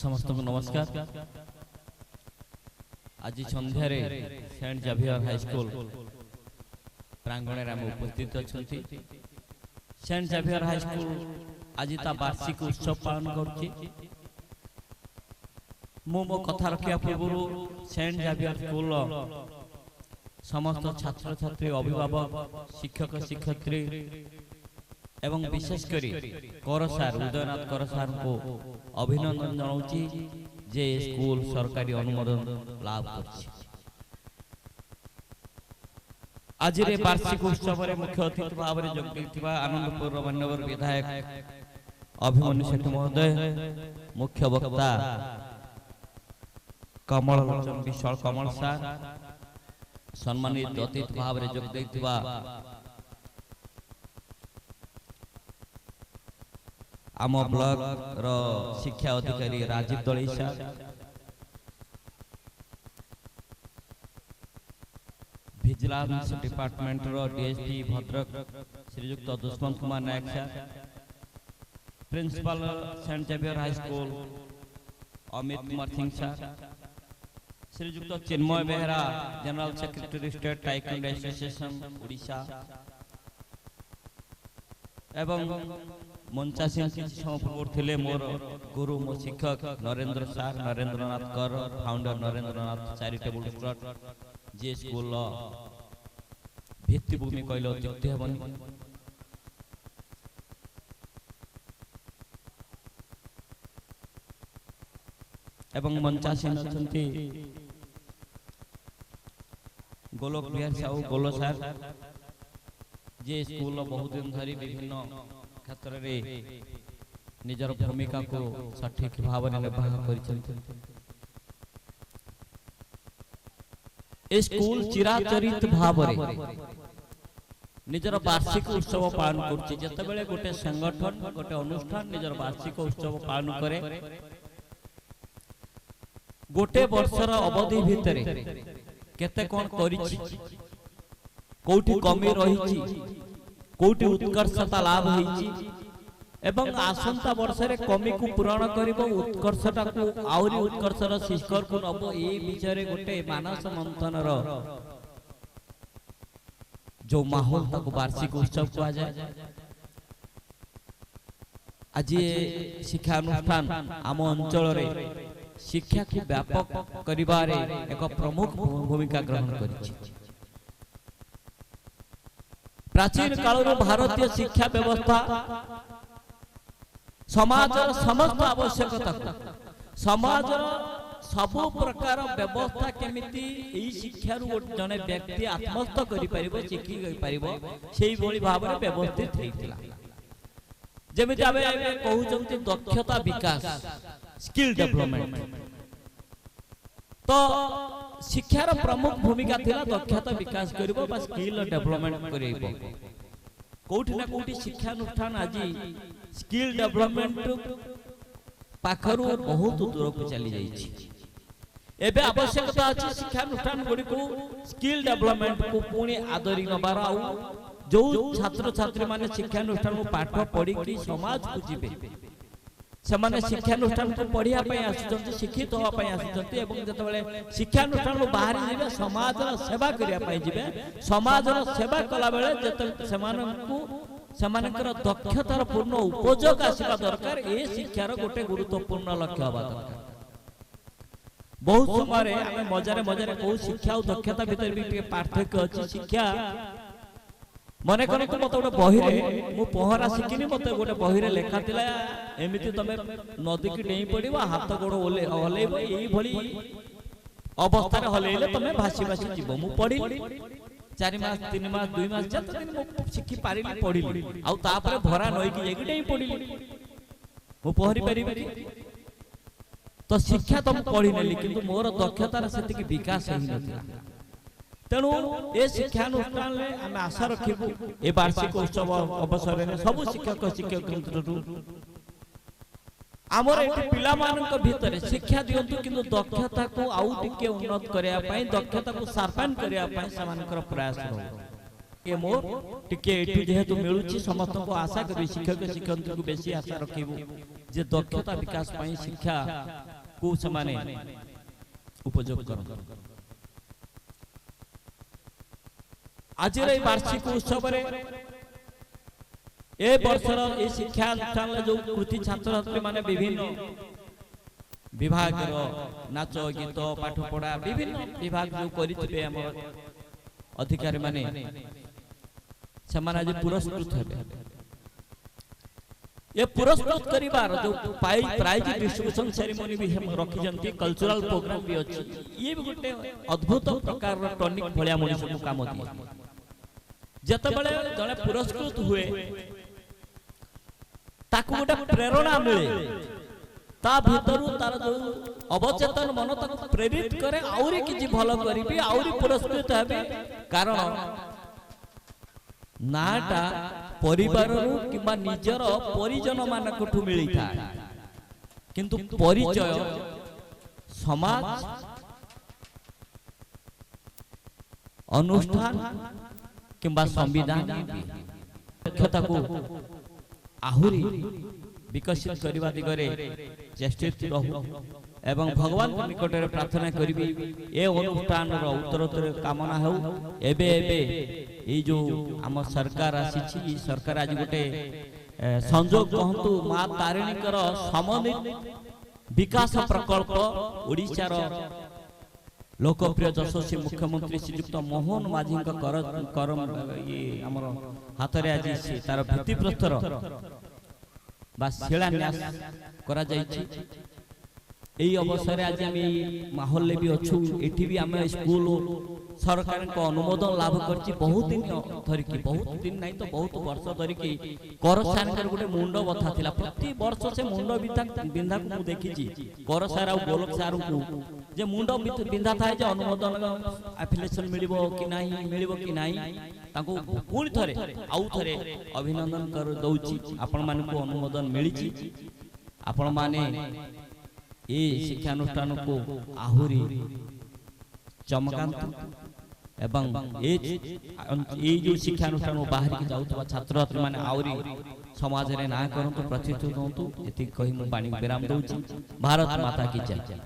समस्त को नमस्कार। आज संध्यारे सेंट जेवियर हाई स्कूल प्रांगण में उपस्थित अच्छा। सेंट जेवियर हाई स्कूल आज ता वार्षिक उत्सव पालन कर मो कथा रखा पूर्व सेंट जेवियर स्कूल समस्त छात्र छात्री अभिभावक शिक्षक शिक्षयित्री एवं विशेषकर कर सार उदयनाथ कर सार को अभिनंदन जनाऊँगी जे स्कूल सरकारी अनुमोदन लाभ कर। आज वार्षिक उत्सव मुख्य अतिथि भाव में जोग आनंदपुर मान्यवर विधायक अभिमन्यु सेठ महोदय, मुख्य वक्ता कमल विशाल कमल सार, सम्मानित अतिथि भाव में जोग आम ब्लॉक रो शिक्षा अधिकारी Rajiv Dalai sir, vigilance department रो DSP Bhadrak Shriyukta Dushmant Kumar Nayak sir, principal Saint Xavier high school Amit Kumar Singh sir, Shriyukta Chinmay Behera general secretary state taekwondo association Odisha एवं मंचा थे मोर गुरु मो शिक्षक नरेंद्र सार नरेंद्रनाथ कर फाउंडर नरेंद्रनाथ चैरिटेबल ट्रस्ट जे स्कूल भित्तिभूमि कहले अत्युक्ति हेबनी। एवं मंचासीन अछंती गोलोक बिहार साहू गोलो सार जे स्कूल बहुत दिन धरी विभिन्न क्षेत्र रे निजर भूमिका को सठिक भाव में निर्वाह कर। स्कूल चिराचरित भाव निजर वार्षिक उत्सव पालन कर। जितेबाला गोटे संगठन गोटे अनुष्ठान निजर वार्षिक उत्सव पालन करे गोटे वर्षर अवधि भितर केते कोन करिछि कोठी कमी रहिछि कोटी उत्कर्षता लाभ होईची एवं आसंता वर्ष रे कमी को पूरण करिवो उत्कर्षता को आउरी उत्कर्षर शिखर को नबो ए विषय रे गोटे मानस मंथन रो जो माहौल ताको वार्षिक उत्सव कहा जाय। आज शिक्षा अनुष्ठान आम अंचल रे शिक्षा को व्यापक करिबारे एक प्रमुख भूमिका ग्रहण करिछि। प्राचीन काल भारतीय शिक्षा व्यवस्था समाज समस्त आवश्यकता समाज सबु प्रकार व्यवस्था केमिति एई शिक्षा जने व्यक्ति आत्मस्थ करि परिबो शिखि परिबो सेही भली भाव रे व्यवस्थित हेतिला। जेमिति आबे कहउचंती दक्षता विकास स्किल डेवलपमेंट तो शिक्षार प्रमुख भूमिका थिला दक्षता विकास करिवो बा स्किल डेवलपमेंट करिवो। कोठी ना कोठी शिक्षा अनुष्ठान आज स्किल डेवलपमेंट पाखरु बहुत दूर को चली जाईछि। एबे आवश्यकता अछि शिक्षा अनुष्ठान गुडी को स्किल डेवलपमेंट को पुणी आदरि नबार आउ जो छात्र छात्री माने शिक्षा अनुष्ठान को पाठ पढी कि समाज को जिबे सेमाने शिक्षा अनुष्ठान को पढ़िया पई आसुचंती शिक्षित होवा पई आसुचंती एवं जतबेले शिक्षा अनुष्ठान को बाहर जिबे समाज रा सेवा करिया पई जिबे समाज रा सेवा कला बेले जत सेमानकु सेमानकर दक्षतार पूर्ण उपयोग आसीबा दरकार। ए शिक्षार गोटे गुरुत्वपूर्ण लक्ष्य होबा दरकार। बहुत समय आमे मजारे मजारे को शिक्षा और दक्षता भीतर भी के पार्थक्य अछि। शिक्षा मने कोन को मत गोटे बही रे मु पहरा शिखिनी मत गोटे बही रे लेखा थिला एमिति तमे नदी की डेई पड़िबा हाथ गोड़ ओले हलेबो एई भली अवस्था रे हलेले तमे भासी भासी जीवो। मु पढी 4 मास 3 मास 2 मास जत दिन मु शिखि पारिली पढिली आ तापर भरा नई की जेकी डेई पढिली मु पहरी परिबे तो शिक्षा तो पढ़ी नेली किंतु मोर दक्षतार सेति की विकास हेई नथिला। तेणु ए शिक्षा अनुष्ठान ले हम आशा रखिबु ए वार्षिक उत्सव अवसर में सब शिक्षक शिक्षक आमर एठी पिला मानक भीतर शिक्षा दियंतु किंतु दक्षता को आउ टिके उन्नत करिया पई दक्षता को शार्पन करिया पई समानकर प्रयास रहो। ए मोर टिके एठी जेहेतु मिलुची समस्त को आशा करी शिक्षक शिक्षक को बेसी आशा रखिबु जे दक्षता विकास पई शिक्षा को समाने उपयोग करते। आज वार्षिक उत्सव ए वर्षर ए शिक्षा अनुष्ठान जो कृति छात्र छात्री माने विभिन्न विभाग नाच गीत पाठपढ़ा विभिन्न विभाग जो करिथिबे हमर अधिकारी माने समान आज पुरस्कृत हेबे। ये पुरस्कृत करिवार जो प्राइज डिस्ट्रीब्यूशन सेरेमनी भी हम रखी जंती कल्चरल प्रोग्राम भी अछि। ये भी गोटे अद्भुत प्रकार टॉनिक भलिया मनुष्य को काम दिए। जते बेले जने पुरस्कृत हुए ताकू गोटे प्रेरणा मिले ता भीतर तार जो अवचेतन मन तक प्रेरित करे आउरी किछि भलो करिबी आउरी पुरस्कृत हेबे। कारण नाटा परिवार किबा निजर परिजन मानकठु मिली था किंतु परिचय समाज अनुष्ठान किंबा संविधान दक्षता को आहुरी विकसित करने दिगरे चेष्टित रहू एवं भगवान निकट में प्रार्थना करी ए अनुष्ठान उत्तरोत्तर कामना हो। एबे एबे ये जो आम सरकार आसी सरकार आज गोटे संजोग कहतु मां तारिणी समन्वित विकास प्रकल्प ओडिशार लोकप्रिय यशस्वी मुख्यमंत्री श्रीयुक्त मोहन माझी हाथ में आज तार भित्तिप्रस्तर बा शिलान्यास करा जायछि। यही अवसर आज आम माहौल भी अच्छु एठी भी आम स्कूल सरकार को अनुमोदन लाभ करछि। बहुत दिन धरिकी बहुत दिन नहीं तो बहुत वर्ष धरिकी कर सार गोटे मुंड बथा थिला प्रति वर्ष से मुंड बिंधा को मु देखिछि कर सार आ गोलक सार को जे मुंड बिंधा थाए जे अनुमोदन एफिलिएशन मिलिबो कि नाही मिलिबो कि नाही ताको पुणी थरे आउ थरे अभिनंदन कर दउछि। आपण मान को अनुमोदन मिलिछि। आपण माने ये शिक्षानुष्ठान को आहुरी चमकांत एवं ये जो शिक्षानुष्ठान बाहर की जाउतबा छात्र छात्री माने आहुरी समाज रे ना करंतु प्रतिष्ठित होंतु एति कहि मु बाणी विराम दउछि। भारत माता की जय।